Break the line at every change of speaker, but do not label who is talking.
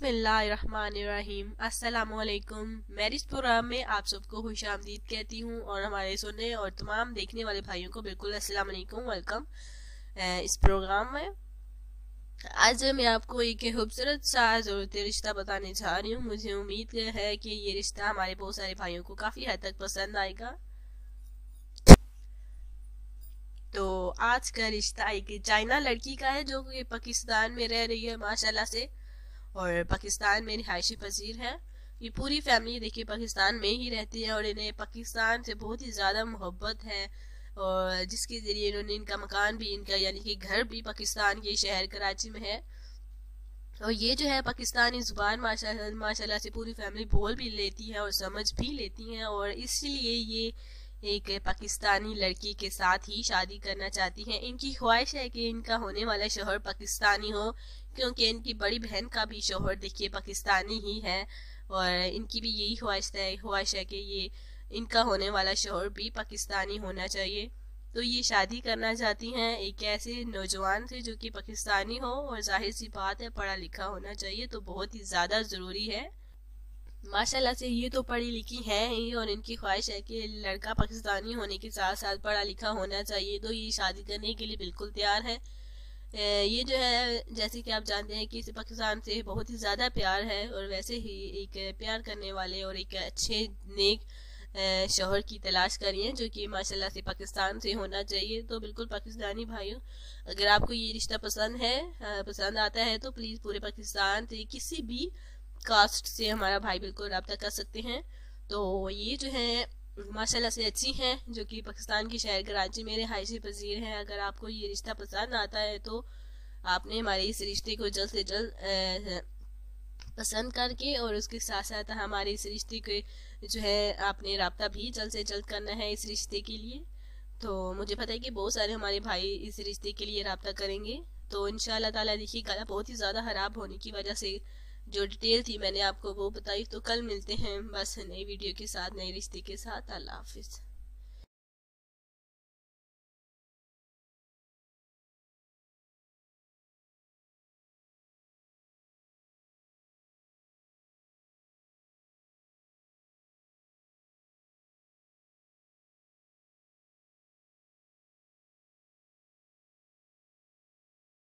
बिस्मिल्लाहिर्रहमानिर्रहीम। अस्सलामुअलैकुम। Marriage programme में आप सबको खुशामदीद कहती हूँ और हमारे सुनने और तमाम देखने वाले भाइयों को बिल्कुल अस्सलाम वालेकुम, वेलकम इस प्रोग्राम में। आज मैं आपको एक खूबसूरत सा ज़रूरत रिश्ता बताने जा रही हूँ। मुझे उम्मीद है कि ये रिश्ता हमारे बहुत सारे भाइयों को काफ़ी हद तक पसंद आएगा। तो आज का रिश्ता एक चाइना लड़की का है जो कि पाकिस्तान में रह रही है माशाल्लाह से, और पाकिस्तान में रिहायशी पजीर है। ये पूरी फैमिली देखिए पाकिस्तान में ही रहती है और इन्हें पाकिस्तान से बहुत ही ज़्यादा मोहब्बत है, और जिसके ज़रिए इन्होंने इनका मकान भी, इनका यानी कि घर भी पाकिस्तान के शहर कराची में है। और ये जो है पाकिस्तानी ज़ुबान माशाल्लाह से पूरी फैमिली बोल भी लेती है और समझ भी लेती हैं, और इसलिए ये एक पाकिस्तानी लड़की के साथ ही शादी करना चाहती हैं। इनकी ख्वाहिश है कि इनका होने वाला शौहर पाकिस्तानी हो, क्योंकि इनकी बड़ी बहन का भी शौहर देखिए पाकिस्तानी ही है, और इनकी भी यही ख्वाहिश है कि ये इनका होने वाला शौहर भी पाकिस्तानी होना चाहिए। तो ये शादी करना चाहती हैं एक ऐसे नौजवान से जो कि पाकिस्तानी हो, और जाहिर सी बात है पढ़ा लिखा होना चाहिए, तो बहुत ही ज़्यादा ज़रूरी है। माशाल्लाह से ये तो पढ़ी लिखी हैं ही, और इनकी ख्वाहिश है कि लड़का पाकिस्तानी होने के साथ साथ पढ़ा लिखा होना चाहिए, तो ये शादी करने के लिए बिल्कुल तैयार है। ये जो है जैसे कि आप जानते हैं कि इसे पाकिस्तान से बहुत ही ज़्यादा प्यार है, और वैसे ही एक प्यार करने वाले और एक अच्छे नेक शौहर की तलाश करिए जो कि माशाल्लाह से पाकिस्तान से होना चाहिए। तो बिल्कुल पाकिस्तानी भाइयों, अगर आपको ये रिश्ता पसंद आता है तो प्लीज़ पूरे पाकिस्तान से किसी भी कास्ट से हमारा भाई बिल्कुल रब्ता कर सकते हैं। तो ये जो है माशाल्लाह से अच्छी हैं, जो कि पाकिस्तान के शहर कराची में रिहायशी पजीर हैं। अगर आपको ये रिश्ता पसंद आता है तो आपने हमारे इस रिश्ते को जल्द से जल्द पसंद करके, और उसके साथ साथ हमारे इस रिश्ते के जो है आपने रब्ता भी जल्द से जल्द करना है इस रिश्ते के लिए। तो मुझे पता है कि बहुत सारे हमारे भाई इस रिश्ते के लिए रब्ता करेंगे। तो इंशाल्लाह ताला देखिए गला बहुत ही ज़्यादा ख़राब होने की वजह से जो डिटेल थी मैंने आपको वो बताई। तो कल मिलते हैं बस नई वीडियो के साथ, नए रिश्ते के साथ। अल्लाह हाफिज़।